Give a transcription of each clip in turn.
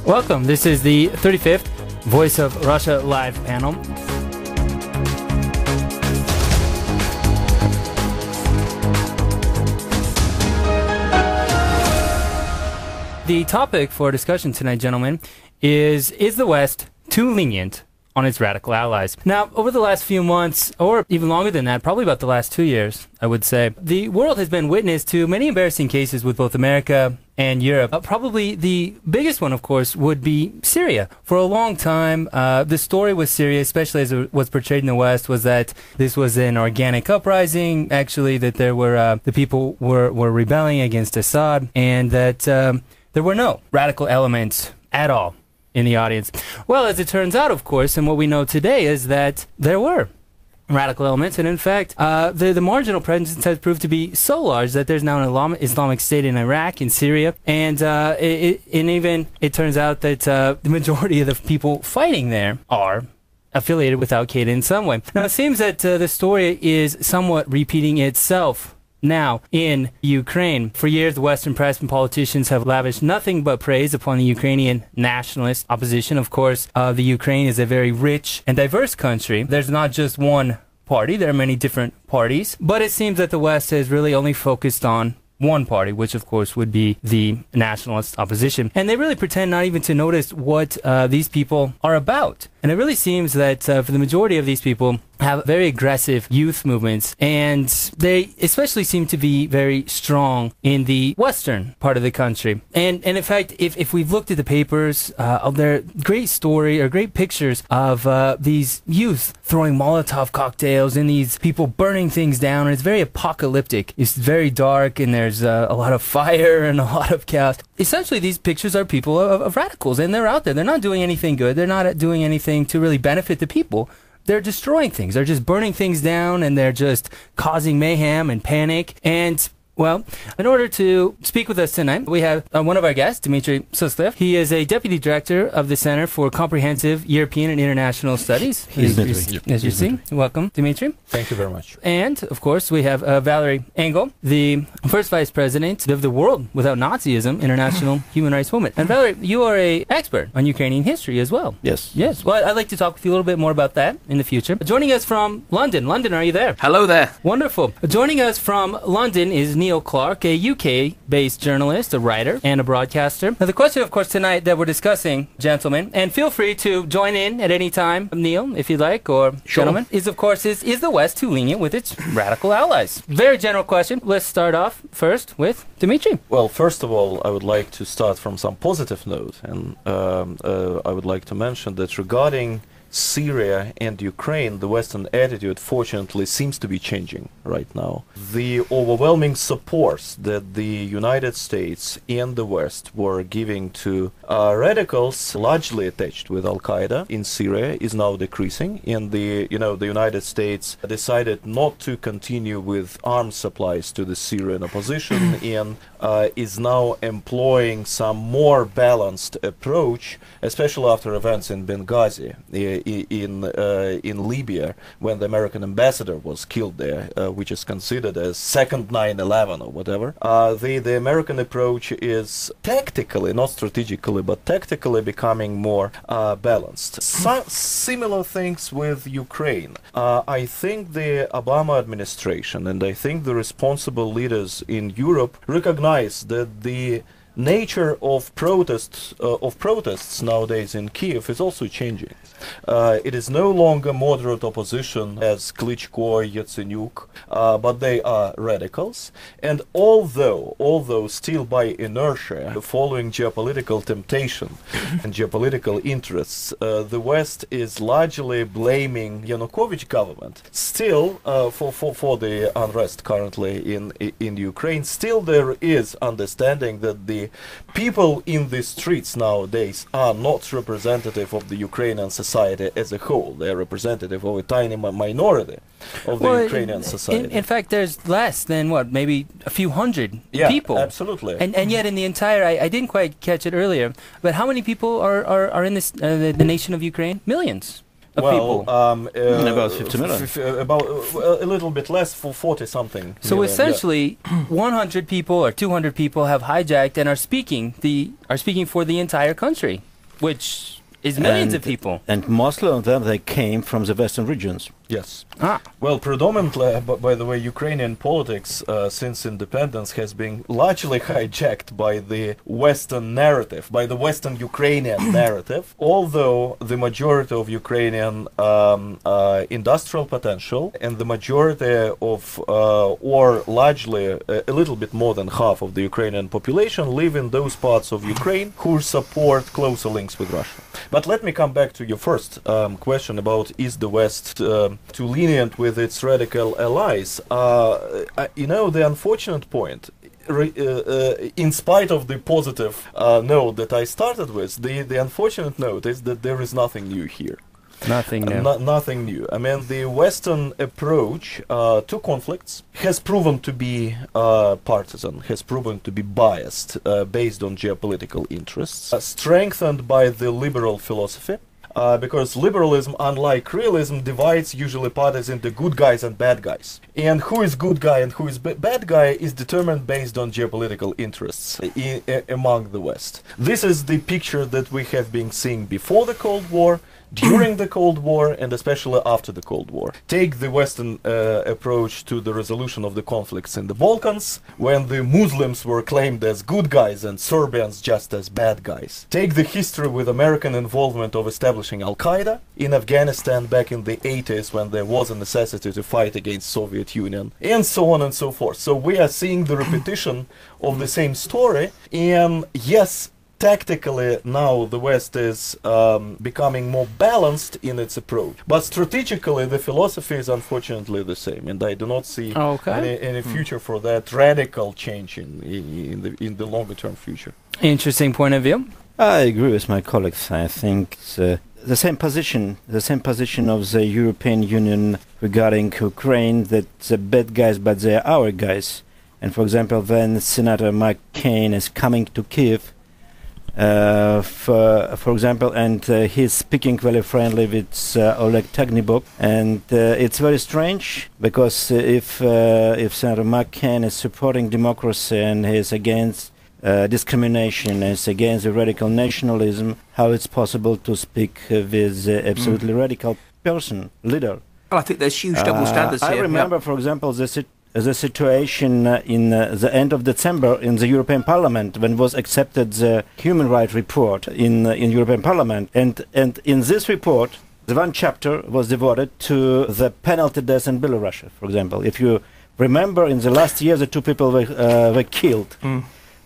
Welcome. This is the 35th Voice of Russia Live panel. The topic for discussion tonight, gentlemen, is the West too lenient on its radical allies? Now, over the last few months, or even longer than that, probably about the last 2 years, I would say, the world has been witness to many embarrassing cases with both America and Europe. Probably the biggest one, of course, would be Syria. For a long time, the story with Syria, especially as it was portrayed in the West, was that this was an organic uprising, actually, that there were the people were rebelling against Assad, and that there were no radical elements at all in the audience. Well, as it turns out, of course, and what we know today is that there were radical elements, and in fact, the marginal presence has proved to be so large that there's now an Islamic State in Iraq, in Syria, and even it turns out that the majority of the people fighting there are affiliated with Al-Qaeda in some way. Now, it seems that the story is somewhat repeating itself now in Ukraine. For years, the Western press and politicians have lavished nothing but praise upon the Ukrainian nationalist opposition. Of course, the Ukraine is a very rich and diverse country. There's not just one party. There are many different parties. But it seems that the West has really only focused on one party, which of course would be the nationalist opposition. And they really pretend not even to notice what these people are about. And it really seems that for the majority of these people have very aggressive youth movements, and they especially seem to be very strong in the western part of the country. And in fact, if we've looked at the papers, of their great story or great pictures of these youth throwing Molotov cocktails and these people burning things down, and it's very apocalyptic. It's very dark, and there's a lot of fire and a lot of chaos. Essentially, these pictures are people of radicals, and they're out there. They're not doing anything good. They're not doing anything to really benefit the people. They're destroying things. They're just burning things down, and they're just causing mayhem and panic. And, well, in order to speak with us tonight, we have one of our guests, Dmitry Suslov. He is a deputy director of the Center for Comprehensive European and International Studies. As you see. Welcome, Dmitry. Thank you very much. And, of course, we have Valery Engel, the first vice president of the World Without Nazism International Human Rights Movement. And, Valery, you are an expert on Ukrainian history as well. Yes. Yes. Well, I'd like to talk with you a little bit more about that in the future. Joining us from London. London, are you there? Hello there. Wonderful. Joining us from London is Neil Clark, a UK-based journalist, a writer, and a broadcaster. Now, the question, of course, tonight that we're discussing, gentlemen, and feel free to join in at any time, Neil, if you'd like, or gentlemen, is, of course, is the West too lenient with its radical allies? Very general question. Let's start off first with Dmitry. Well, first of all, I would like to start from some positive note, and I would like to mention that regarding Syria and Ukraine, the Western attitude, fortunately, seems to be changing right now. The overwhelming support that the United States and the West were giving to radicals largely attached with Al-Qaeda in Syria is now decreasing, and the United States decided not to continue with arms supplies to the Syrian opposition and is now employing some more balanced approach, especially after events in Benghazi, in Libya, when the American ambassador was killed there, which is considered as second 9/11 or whatever. The American approach is tactically, not strategically, but tactically becoming more balanced. Similar things with Ukraine. I think the Obama administration and I think the responsible leaders in Europe recognize that the nature of protests nowadays in Kiev is also changing. It is no longer moderate opposition as Klitschko, Yatsenyuk, but they are radicals. And although still by inertia, following geopolitical temptation and geopolitical interests, the West is largely blaming Yanukovych government. Still, for the unrest currently in Ukraine, still there is understanding that the people in the streets nowadays are not representative of the Ukrainian society as a whole. They are representative of a tiny minority of the Ukrainian society. In fact, there's less than, what, maybe a few hundred people. Absolutely. And yet in the entire, I didn't quite catch it earlier, but how many people are in this the nation of Ukraine? Millions. People. About 50 million. About a little bit less, for 40-something. So essentially, 100 people or 200 people have hijacked and are speaking for the entire country. which is millions of people. And mostly of them, they came from the Western regions. Yes. Ah. Well, predominantly, by the way, Ukrainian politics since independence has been largely hijacked by the Western narrative, by the Western Ukrainian narrative, although the majority of Ukrainian industrial potential and the majority of, or largely a little bit more than half of the Ukrainian population live in those parts of Ukraine who support closer links with Russia. But let me come back to your first question about is the West too lenient with its radical allies. The unfortunate point, in spite of the positive note that I started with, the unfortunate note is that there is nothing new here. Nothing new. Nothing new. I mean, the Western approach to conflicts has proven to be partisan, has proven to be biased based on geopolitical interests, strengthened by the liberal philosophy. Because liberalism, unlike realism, divides usually parties into good guys and bad guys. And who is good guy and who is bad guy is determined based on geopolitical interests among the West. This is the picture that we have been seeing before the Cold War, during the Cold War, and especially after the Cold War. Take the Western approach to the resolution of the conflicts in the Balkans, when the Muslims were claimed as good guys and Serbians just as bad guys. Take the history with American involvement of establishing Al-Qaeda in Afghanistan back in the 80s, when there was a necessity to fight against Soviet Union, and so on and so forth. So we are seeing the repetition of the same story, and yes, tactically, now the West is becoming more balanced in its approach. But strategically, the philosophy is unfortunately the same, and I do not see any future for that radical change in the longer-term future. Interesting point of view. I agree with my colleagues. I think the same position of the European Union regarding Ukraine, that the bad guys, but they are our guys. And for example, when Senator McCain is coming to Kiev, for example, and he's speaking very friendly with Oleg Tagnibok, and it's very strange because if Senator McCain is supporting democracy and he's against discrimination, is against the radical nationalism, how it's possible to speak with absolutely radical person, leader? Well, I think there's huge double standards here. I remember, for example, the situation in the end of December in the European Parliament, when was accepted the human rights report in European Parliament, and in this report, the one chapter was devoted to the penalty death in Belarus. For example, if you remember, in the last year, the two people were killed,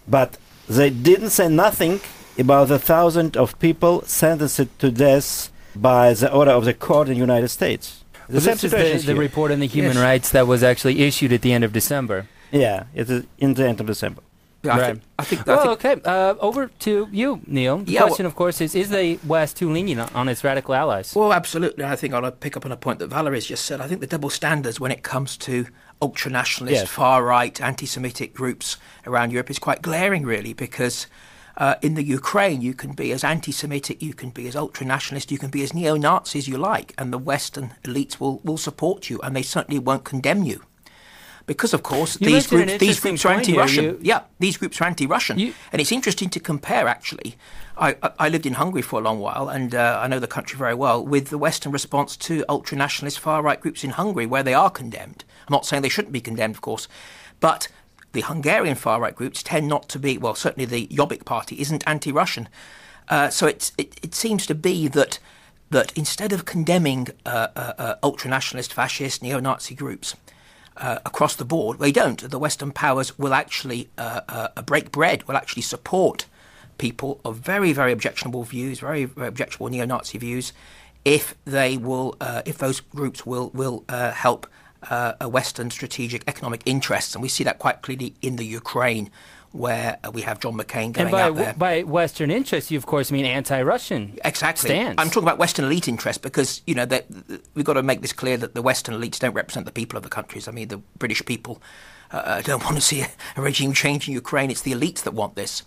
but they didn't say nothing about the thousands of people sentenced to death by the order of the court in the United States. This is the report on the human rights that was actually issued at the end of December. Yeah, it is in the end of December. Yeah, right. I think. Okay. Over to you, Neil. The question, of course, is the West too lenient on its radical allies? Well, absolutely. I think I'll pick up on a point that Valery's just said. I think the double standards when it comes to ultra-nationalist, far-right, anti-Semitic groups around Europe is quite glaring, really, because in the Ukraine, you can be as anti-Semitic, you can be as ultra-nationalist, you can be as neo-Nazi as you like, and the Western elites will support you, and they certainly won't condemn you. Because, of course, these groups are anti-Russian. These groups are anti-Russian. And it's interesting to compare, actually. I lived in Hungary for a long while, and I know the country very well, with the Western response to ultra-nationalist far-right groups in Hungary, where they are condemned. I'm not saying they shouldn't be condemned, of course, but the Hungarian far-right groups tend not to be, well, certainly the Jobbik party isn't anti-Russian. So it seems to be that instead of condemning ultra-nationalist, fascist, neo-Nazi groups across the board, they don't. The Western powers will actually break bread, will actually support people of very, very objectionable views, very, very objectionable neo-Nazi views, if those groups will help Western strategic economic interests. And we see that quite clearly in the Ukraine, where we have John McCain going out there. And by Western interests, you of course mean anti-Russian stance. I'm talking about Western elite interests because, we've got to make this clear that the Western elites don't represent the people of the countries. I mean, the British people don't want to see a regime change in Ukraine. It's the elites that want this.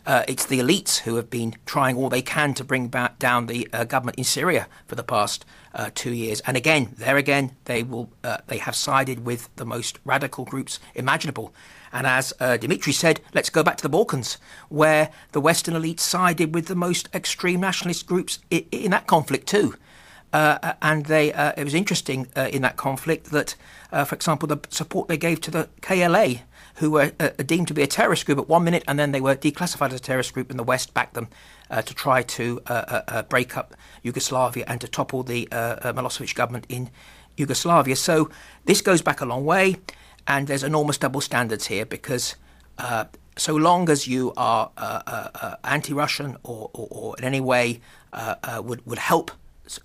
It's the elites who have been trying all they can to bring back down the government in Syria for the past 2 years. And again, they have sided with the most radical groups imaginable. And as Dmitry said, let's go back to the Balkans, where the Western elites sided with the most extreme nationalist groups in that conflict too. And it was interesting in that conflict that, for example, the support they gave to the KLA, who were deemed to be a terrorist group at 1 minute, and then they were declassified as a terrorist group, and the West backed them to try to break up Yugoslavia and to topple the Milosevic government in Yugoslavia. So this goes back a long way, and there's enormous double standards here, because so long as you are anti-Russian or in any way would help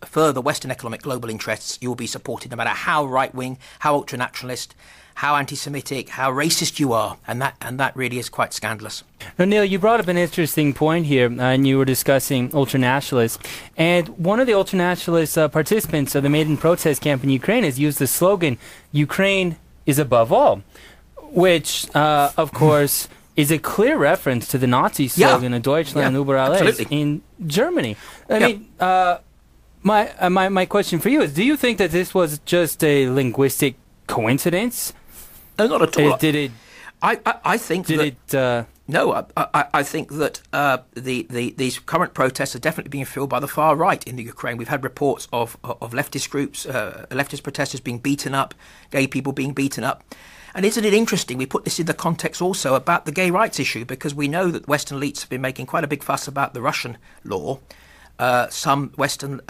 further Western economic global interests, you will be supported no matter how right-wing, how ultra-nationalist, how anti-Semitic, how racist you are, and that really is quite scandalous. Now, Neil, you brought up an interesting point here, and you were discussing ultra-nationalists. And one of the ultra-nationalist participants of the Maidan protest camp in Ukraine has used the slogan, "Ukraine is above all," which, of course, is a clear reference to the Nazi slogan of Deutschland über alles in Germany. I mean, my question for you is, do you think that this was just a linguistic coincidence? No, not at all. Did it? I think did that, it? No, I think that these current protests are definitely being fueled by the far right in the Ukraine. We've had reports of leftist groups, leftist protesters being beaten up, gay people being beaten up. And isn't it interesting? We put this in the context also about the gay rights issue, because we know that Western elites have been making quite a big fuss about the Russian law. Some Western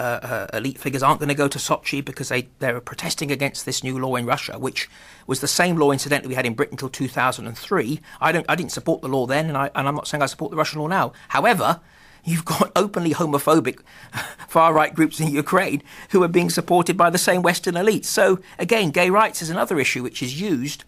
elite figures aren't going to go to Sochi because they're protesting against this new law in Russia, which was the same law, incidentally, we had in Britain until 2003. I didn't support the law then, and I'm not saying I support the Russian law now. However, you've got openly homophobic far-right groups in Ukraine who are being supported by the same Western elites. So, again, gay rights is another issue which is used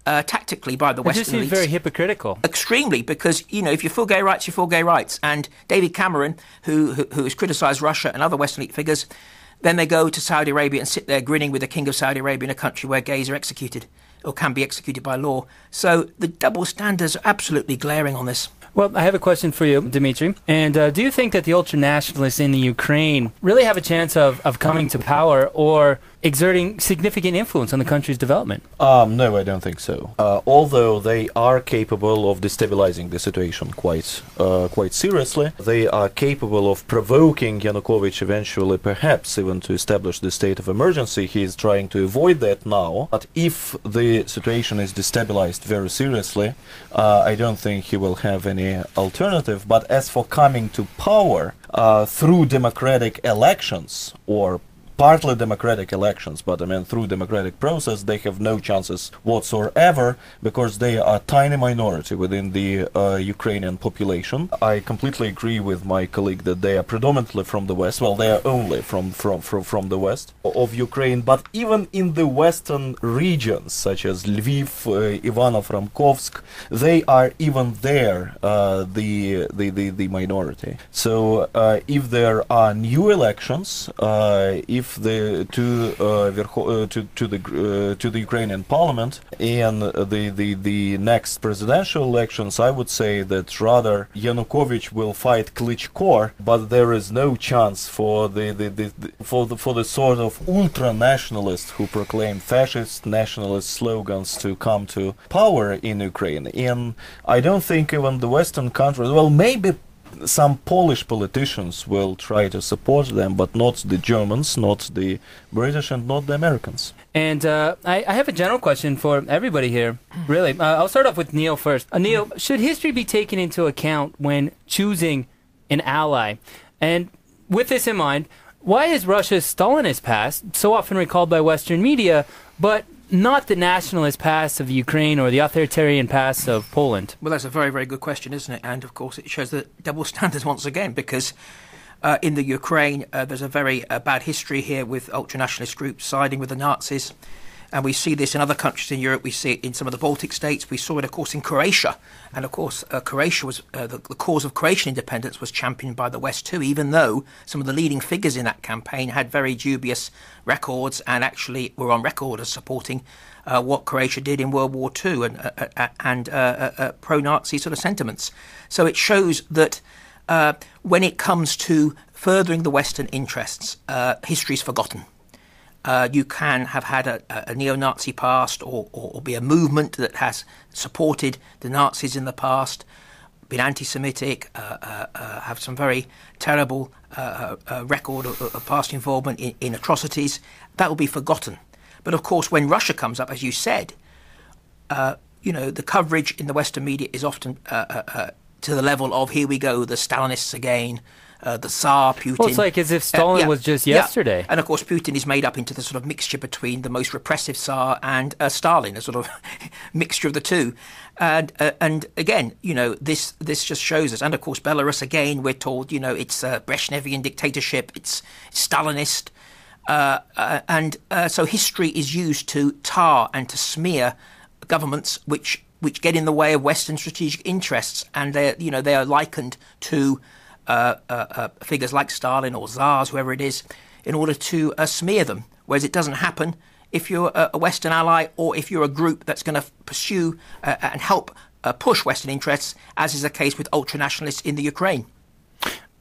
tactically by the Western elites. It just seems very hypocritical. Extremely, because, if you're for gay rights, you're for gay rights. And David Cameron, who has criticised Russia and other Western elite figures, then they go to Saudi Arabia and sit there grinning with the king of Saudi Arabia in a country where gays are executed or can be executed by law. So the double standards are absolutely glaring on this. Well, I have a question for you, Dmitry. And do you think that the ultra-nationalists in the Ukraine really have a chance of coming to power or exerting significant influence on the country's development? No, I don't think so. Although they are capable of destabilizing the situation quite seriously, they are capable of provoking Yanukovych eventually, perhaps even to establish the state of emergency. He is trying to avoid that now. But if the situation is destabilized very seriously, I don't think he will have any alternative. But as for coming to power through democratic elections, or partly democratic elections, but through democratic process, they have no chances whatsoever, because they are a tiny minority within the Ukrainian population. I completely agree with my colleague that they are predominantly from the West. Well, they are only from the West of Ukraine, but even in the Western regions, such as Lviv, Ivano-Frankovsk, they are even there the minority. So if there are new elections, if to the Ukrainian parliament and the next presidential elections, I would say that rather Yanukovych will fight Klitschko, but there is no chance for the sort of ultra-nationalists who proclaim fascist nationalist slogans to come to power in Ukraine. And I don't think even the Western countries, well, maybe some Polish politicians will try to support them, but not the Germans, not the British, and not the Americans. And I have a general question for everybody here, really. I'll start off with Neil first. Neil, should history be taken into account when choosing an ally? And with this in mind, why is Russia's Stalinist past so often recalled by Western media, but not the nationalist past of Ukraine or the authoritarian past of Poland? Well, that's a very, very good question, isn't it? And, of course, it shows the double standards once again, because in the Ukraine, there's a very bad history here with ultra-nationalist groups siding with the Nazis. And we see this in other countries in Europe. We see it in some of the Baltic states. We saw it, of course, in Croatia. And, of course, Croatia was the cause of Croatian independence was championed by the West too, even though some of the leading figures in that campaign had very dubious records and actually were on record as supporting what Croatia did in World War II and pro-Nazi sort of sentiments. So it shows that when it comes to furthering the Western interests, history is forgotten. You can have had a neo-Nazi past or be a movement that has supported the Nazis in the past, been anti-Semitic, have some very terrible record of past involvement in atrocities. That will be forgotten. But of course, when Russia comes up, as you said, the coverage in the Western media is often to the level of, here we go, the Stalinists again, the Tsar, Putin. Well, it's like as if Stalin was just yesterday. And of course, Putin is made up into the sort of mixture between the most repressive Tsar and Stalin, a sort of mixture of the two. And again, this just shows us. And of course, Belarus, again, we're told, it's Brezhnevian dictatorship, it's Stalinist. So history is used to tar and to smear governments which get in the way of Western strategic interests, and they are likened to figures like Stalin or Tsars, whoever it is, in order to smear them. Whereas it doesn't happen if you're a Western ally or if you're a group that's going to pursue and help push Western interests, as is the case with ultranationalists in the Ukraine.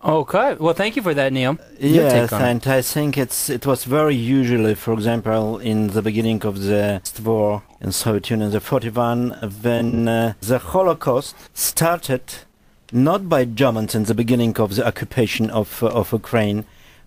Okay, well, thank you for that, Neil. Yes, and I think it was very usually, for example, in the beginning of the war in Soviet Union, the 41, when the Holocaust started not by Germans in the beginning of the occupation of Ukraine,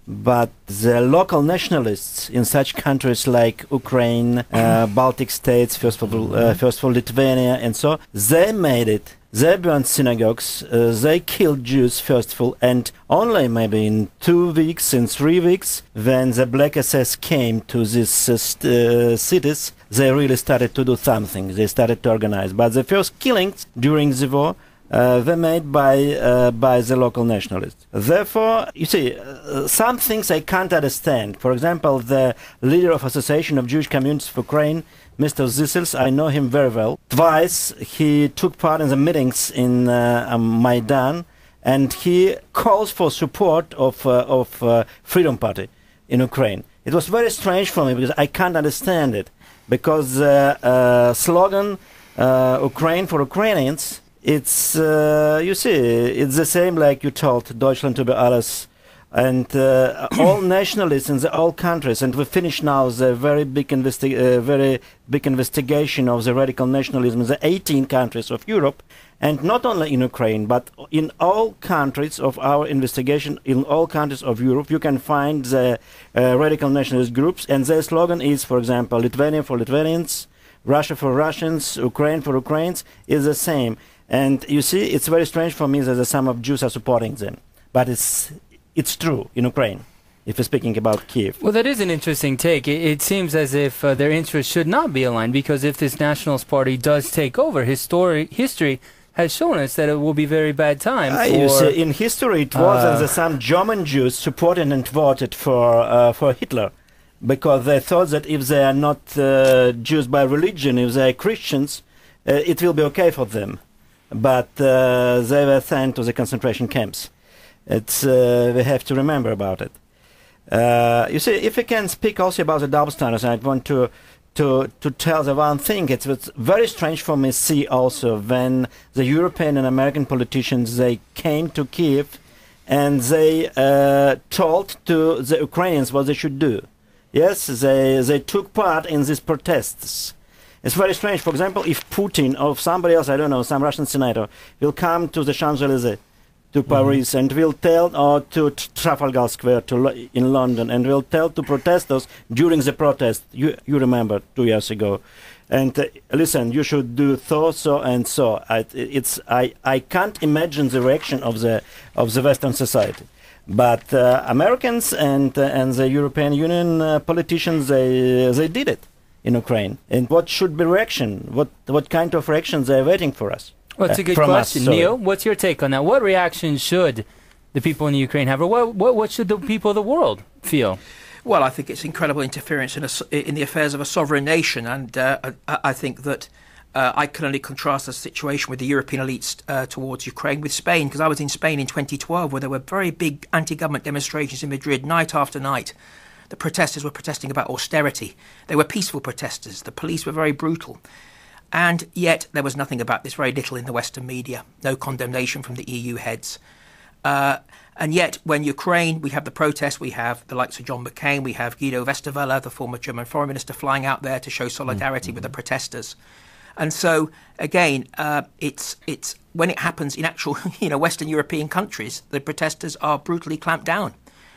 but the local nationalists in such countries like Ukraine, Baltic states, first of all Lithuania, and so they made it. They burned synagogues, they killed Jews first of all, and only maybe in 2 weeks, in 3 weeks, when the Black SS came to these cities, they really started to do something. They started to organize. But the first killings during the war were made by the local nationalists. Therefore, you see, some things I can't understand. For example, the leader of Association of Jewish Communities of Ukraine, Mr. Zisels, I know him very well. Twice he took part in the meetings in Maidan, and he calls for support of Freedom Party in Ukraine. It was very strange for me because I can't understand it. Because the slogan Ukraine for Ukrainians, it's, you see, it's the same like you told, Deutschland über alles. And all nationalists in all countries, and we finish now the very big investigation of the radical nationalism in the 18 countries of Europe, and not only in Ukraine, but in all countries of our investigation, in all countries of Europe, you can find the radical nationalist groups, and their slogan is, for example, Lithuania for Lithuanians, Russia for Russians, Ukraine for Ukrainians, is the same. And you see, it's very strange for me that some of Jews are supporting them. But it's true in Ukraine, if we're speaking about Kiev. Well, that is an interesting take. It seems as if their interests should not be aligned, because if this Nationalist Party does take over, history has shown us that it will be very bad times. You see, in history, it was that some German Jews supported and voted for Hitler, because they thought that if they are not Jews by religion, if they are Christians, it will be okay for them. But they were sent to the concentration camps. It's we have to remember about it. You see, if we can speak also about the double standards, I want to tell the one thing. It's very strange for me to see also when the European and American politicians, they came to Kiev and they told to the Ukrainians what they should do. Yes, they took part in these protests. It's very strange. For example, if Putin or somebody else, I don't know, some Russian senator, will come to the Champs-Élysées, to Paris, and will tell, or to Trafalgar Square in London, and will tell to protesters during the protest, you remember 2 years ago, and listen, you should do so and so. I can't imagine the reaction of the Western society. But Americans and the European Union politicians, they did it in Ukraine. And what should be reaction? What kind of reaction they are waiting for us? Well, it's a good question. Neil, what's your take on that? What reaction should the people in the Ukraine have, or what should the people of the world feel? Well, I think it's incredible interference in the affairs of a sovereign nation, and I think that I can only contrast the situation with the European elites towards Ukraine with Spain, because I was in Spain in 2012 where there were very big anti-government demonstrations in Madrid night after night. The protesters were protesting about austerity. They were peaceful protesters. The police were very brutal. And yet there was nothing about this, very little in the Western media, no condemnation from the EU heads. And yet, when Ukraine, we have the protests, we have the likes of John McCain, we have Guido Westerwelle, the former German foreign minister, flying out there to show solidarity with the protesters. And so, again, it's when it happens in actual, Western European countries, the protesters are brutally clamped down.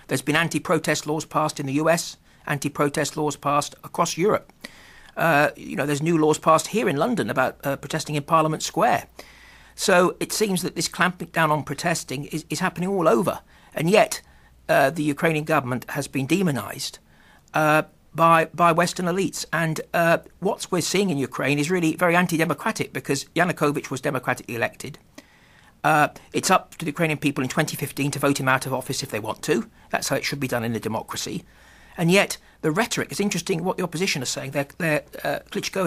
There's been anti-protest laws passed in the US, anti-protest laws passed across Europe. There's new laws passed here in London about protesting in Parliament Square. So it seems that this clamping down on protesting is happening all over. And yet the Ukrainian government has been demonized by Western elites. And what we're seeing in Ukraine is really very anti-democratic, because Yanukovych was democratically elected. It's up to the Ukrainian people in 2015 to vote him out of office if they want to. That's how it should be done in a democracy. And yet the rhetoric is interesting. What the opposition is saying. Klitschko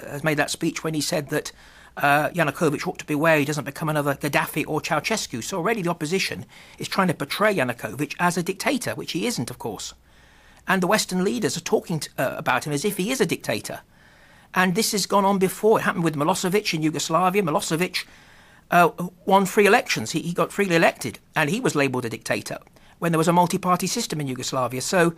has made that speech when he said that Yanukovych ought to beware he doesn't become another Gaddafi or Ceausescu. So already the opposition is trying to portray Yanukovych as a dictator, which he isn't, of course. And the Western leaders are talking about him as if he is a dictator. And this has gone on before. It happened with Milosevic in Yugoslavia. Milosevic won free elections. He got freely elected, and he was labelled a dictator when there was a multi-party system in Yugoslavia. So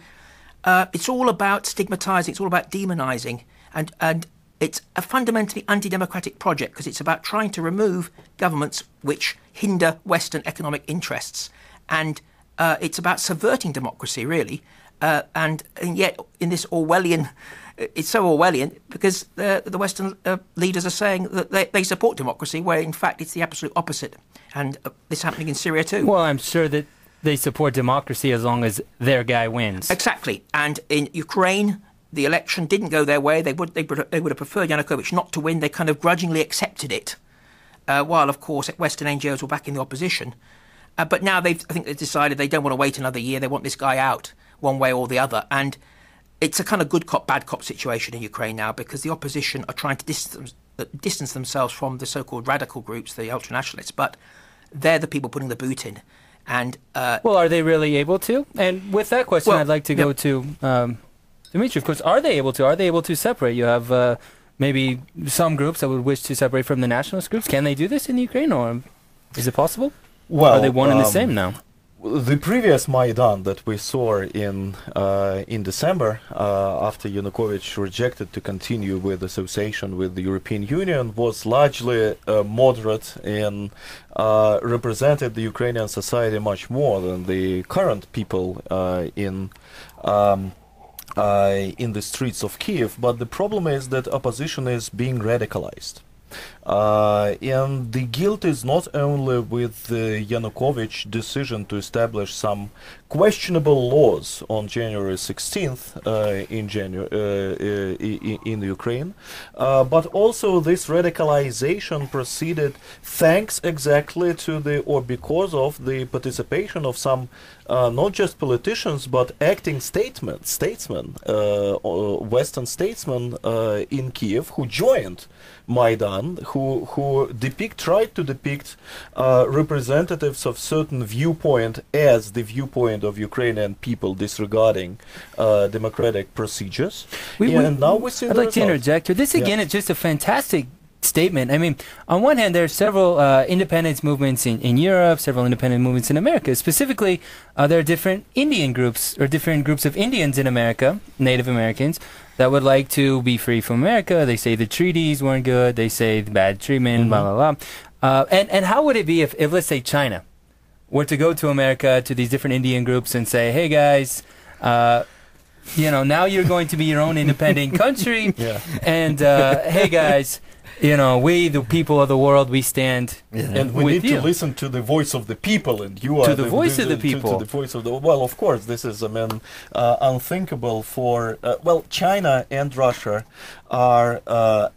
it's all about stigmatising, it's all about demonising, and it's a fundamentally anti-democratic project, because it's about trying to remove governments which hinder Western economic interests, and it's about subverting democracy, really. And yet, in this Orwellian, it's so Orwellian, because the Western leaders are saying that they support democracy, where in fact it's the absolute opposite. And this is happening in Syria too. Well, I'm sure that they support democracy as long as their guy wins. Exactly. And in Ukraine, the election didn't go their way. They would have preferred Yanukovych not to win. They kind of grudgingly accepted it, while, of course, Western NGOs were back in the opposition. But now I think they've decided they don't want to wait another year. They want this guy out one way or the other. And it's a kind of good cop, bad cop situation in Ukraine now, because the opposition are trying to distance themselves from the so-called radical groups, the ultranationalists, but they're the people putting the boot in. And well, are they really able to? And with that question, I'd like to go to Dmitry. Of course, are they able to? Are they able to separate? You have maybe some groups that would wish to separate from the nationalist groups. Can they do this in Ukraine, or is it possible? Well, are they one and the same now? The previous Maidan that we saw in December, after Yanukovych rejected to continue with association with the European Union, was largely moderate and represented the Ukrainian society much more than the current people in the streets of Kiev. But the problem is that opposition is being radicalized. And the guilt is not only with the Yanukovych decision to establish some questionable laws on January 16th in Ukraine, but also this radicalization proceeded thanks exactly to because of the participation of some not just politicians but acting statesmen, Western statesmen in Kiev, who joined Maidan, who tried to depict representatives of certain viewpoint as the viewpoint of Ukrainian people disregarding democratic procedures. And now we see I'd like to interject here. This again is just a fantastic statement. I mean, on one hand, there are several independence movements in Europe, several independent movements in America. Specifically, there are different Indian groups or different groups of Indians in America, Native Americans, that would like to be free from America. They say the treaties weren't good. They say the bad treatment, blah, blah, blah. And how would it be if, let's say, China were to go to America, to these different Indian groups, and say, hey, guys, now you're going to be your own independent country. And, hey, guys, we, the people of the world, we stand and we with need you. to listen to the voice of the people, and you are the voice of the people. To the voice of the well, of course, this is unthinkable for China and Russia are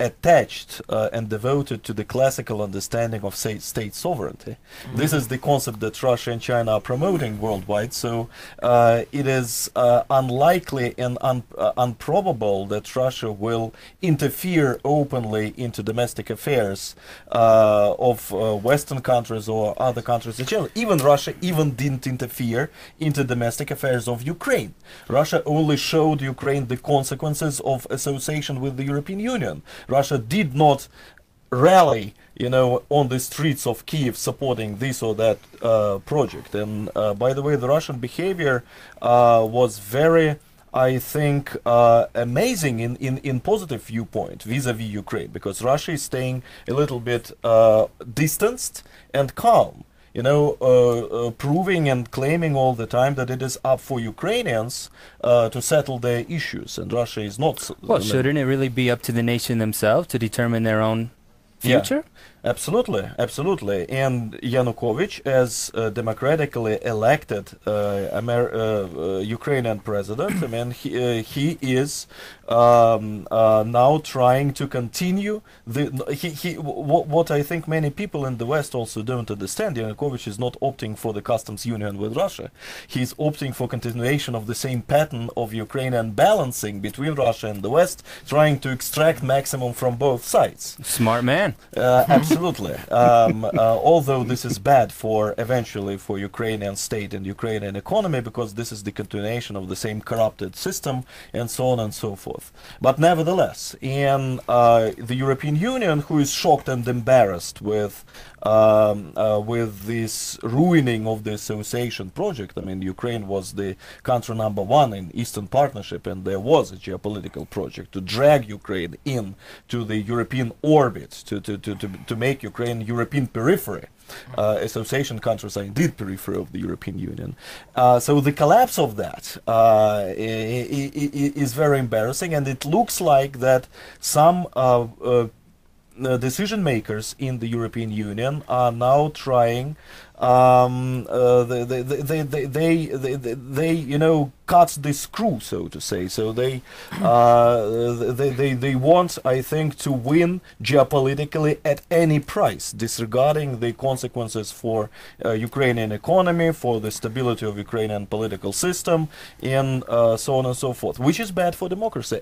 attached and devoted to the classical understanding of state sovereignty. This is the concept that Russia and China are promoting worldwide. So it is unlikely and improbable that Russia will interfere openly into domestic affairs of Western countries or other countries in general. Even Russia didn't interfere into domestic affairs of Ukraine. Russia only showed Ukraine the consequences of association with the European Union. Russia did not rally, on the streets of Kiev supporting this or that project. And by the way, the Russian behavior was very, I think, amazing in positive viewpoint vis-a-vis Ukraine, because Russia is staying a little bit distanced and calm, proving and claiming all the time that it is up for Ukrainians to settle their issues, and Russia is not. Well, shouldn't it really be up to the nation themselves to determine their own future? Yeah. Absolutely. And Yanukovych, as democratically elected Ukrainian president, I mean, he is now trying to continue what I think many people in the West also don't understand. Yanukovych is not opting for the customs union with Russia. He's opting for continuation of the same pattern of Ukrainian balancing between Russia and the West, trying to extract maximum from both sides. Smart man. Absolutely. Although this is bad eventually for Ukrainian state and Ukrainian economy, because this is the continuation of the same corrupted system and so on and so forth. But nevertheless, in the European Union, who is shocked and embarrassed with this ruining of the association project. I mean, Ukraine was the country number one in Eastern Partnership, and there was a geopolitical project to drag Ukraine in to the European orbit, to make Ukraine European periphery. Association countries are indeed periphery of the European Union. So the collapse of that is very embarrassing, and it looks like that some decision makers in the European Union are now trying they cut the screw, so to say. So they want, I think, to win geopolitically at any price, disregarding the consequences for Ukrainian economy, for the stability of Ukrainian political system, and so on and so forth, which is bad for democracy.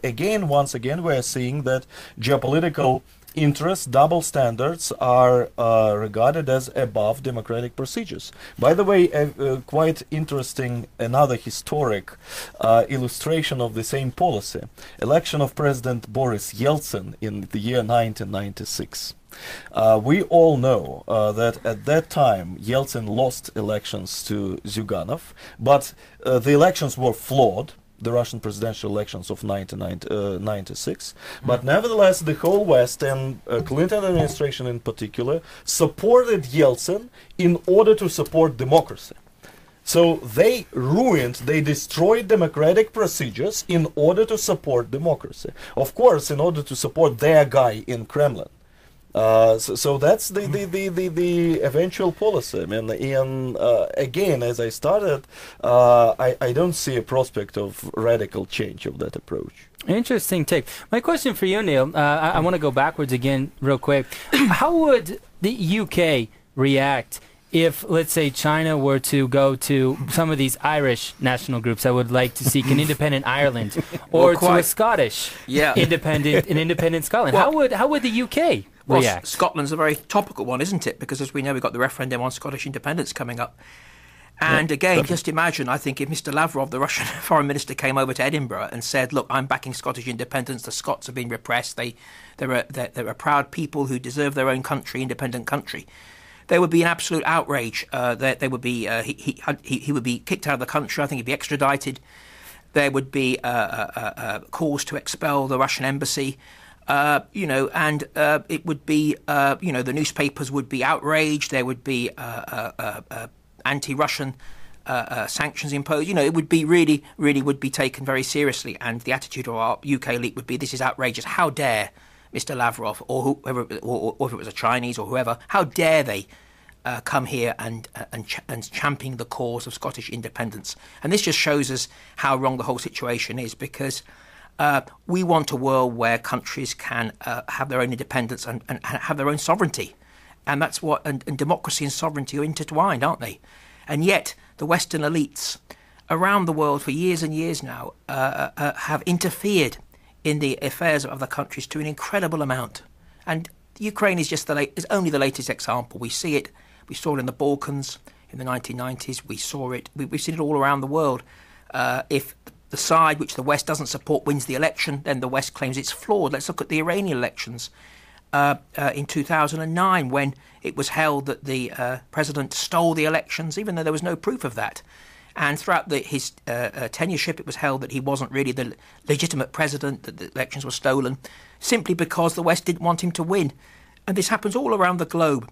Once again, we are seeing that geopolitical interests, double standards are regarded as above democratic procedures. By the way, quite interesting, another historic illustration of the same policy. Election of President Boris Yeltsin in the year 1996. We all know that at that time Yeltsin lost elections to Zyuganov, but the elections were flawed, the Russian presidential elections of 1996. But nevertheless, the whole West and Clinton administration in particular supported Yeltsin in order to support democracy. So they destroyed democratic procedures in order to support democracy. Of course, in order to support their guy in Kremlin. So that's the eventual policy. I mean, again, as I started, I don't see a prospect of radical change of that approach. Interesting take. My question for you, Neil, I want to go backwards again real quick. How would the UK react if, let's say, China were to go to some of these Irish national groups that would like to seek an independent Ireland, or to a Scottish independent Scotland? Well, how would the UK react? Scotland's a very topical one, isn't it? Because as we know, we've got the referendum on Scottish independence coming up. And again, just imagine, I think, if Mr. Lavrov, the Russian foreign minister, came over to Edinburgh and said, look, I'm backing Scottish independence, the Scots have been repressed, they're a proud people who deserve their own country, independent country. There would be an absolute outrage. There would be he would be kicked out of the country. I think he'd be extradited. There would be calls to expel the Russian embassy. And it would be the newspapers would be outraged. There would be anti-Russian sanctions imposed. It would be really would be taken very seriously. And the attitude of our UK elite would be, this is outrageous. How dare Mr. Lavrov or whoever, or if it was a Chinese or whoever, how dare they come here and champion the cause of Scottish independence? And this just shows us how wrong the whole situation is, because we want a world where countries can have their own independence and have their own sovereignty. And that's what, and democracy and sovereignty are intertwined, aren't they? And yet the Western elites around the world for years and years now have interfered in the affairs of other countries to an incredible amount. And Ukraine is just is only the latest example. We see it. We saw it in the Balkans in the 1990s. We saw it. We've seen it all around the world. If the side which the West doesn't support wins the election, then the West claims it's flawed. Let's look at the Iranian elections in 2009, when it was held that the president stole the elections, even though there was no proof of that. And throughout his tenureship, it was held that he wasn't really the legitimate president, that the elections were stolen, simply because the West didn't want him to win. And this happens all around the globe,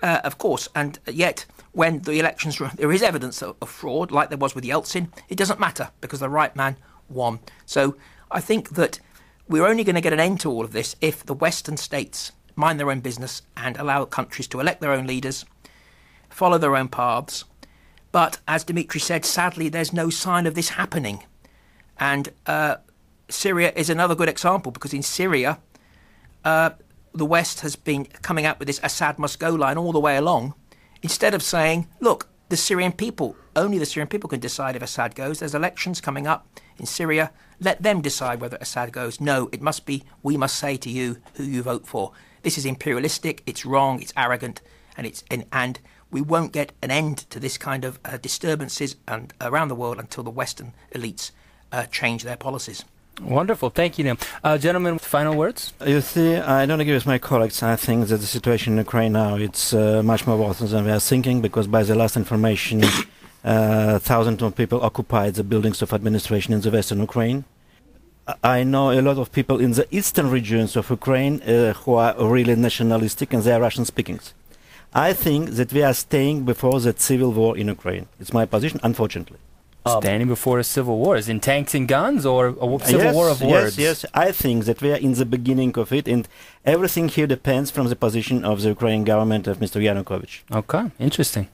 of course. And yet, when the elections, there is evidence of fraud, like there was with Yeltsin, it doesn't matter, because the right man won. So I think that we're only going to get an end to all of this if the Western states mind their own business and allow countries to elect their own leaders, follow their own paths. But as Dmitry said, sadly, there's no sign of this happening. And Syria is another good example, because in Syria, the West has been coming out with this Assad must go line all the way along, instead of saying, look, the Syrian people, only the Syrian people can decide if Assad goes. There's elections coming up in Syria. Let them decide whether Assad goes. No, it must be, we must say to you who you vote for. This is imperialistic, it's wrong, it's arrogant, and we won't get an end to this kind of disturbances around the world until the Western elites change their policies. Wonderful. Thank you, Neil. Gentlemen, final words? You see, I don't agree with my colleagues. I think that the situation in Ukraine now, it's much more worse than we are thinking, because by the last information, thousands of people occupied the buildings of administration in the western Ukraine. I know a lot of people in the eastern regions of Ukraine who are really nationalistic, and they are Russian-speaking. I think that we are staying before the civil war in Ukraine. It's my position, unfortunately. Standing before a civil war, is in tanks and guns, or a civil war of words? Yes. I think that we are in the beginning of it, and everything here depends from the position of the Ukrainian government of Mr. Yanukovych. Okay, interesting.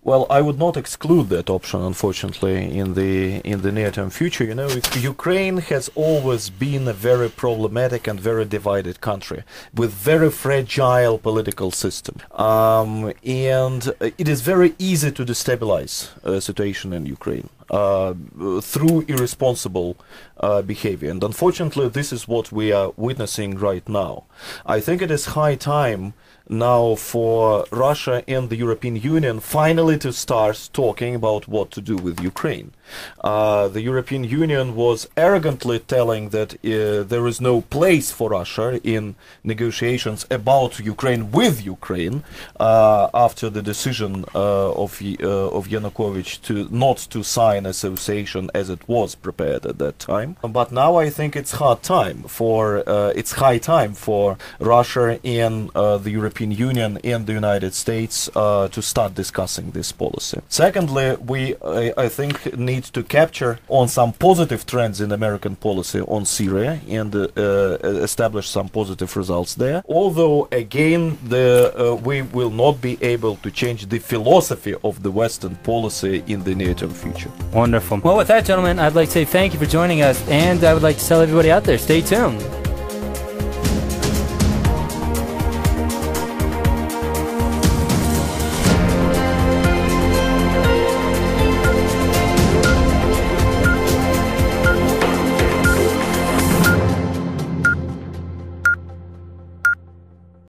Well, I would not exclude that option, unfortunately, in the near-term future. You know, Ukraine has always been a very problematic and very divided country with very fragile political system, and it is very easy to destabilize a situation in Ukraine through irresponsible behavior. And unfortunately, this is what we are witnessing right now. I think it is high time now for Russia and the European Union finally to start talking about what to do with Ukraine. The European Union was arrogantly telling that there is no place for Russia in negotiations about Ukraine with Ukraine after the decision of Yanukovych not to sign association as it was prepared at that time. But now I think it's high time for Russia and the European Union and the United States to start discussing this policy. Secondly, we I think need to capture on some positive trends in American policy on Syria and establish some positive results there. Although again, we will not be able to change the philosophy of the Western policy in the near-term future. Wonderful. Well, with that, gentlemen, I'd like to say thank you for joining us, and I would like to tell everybody out there, stay tuned.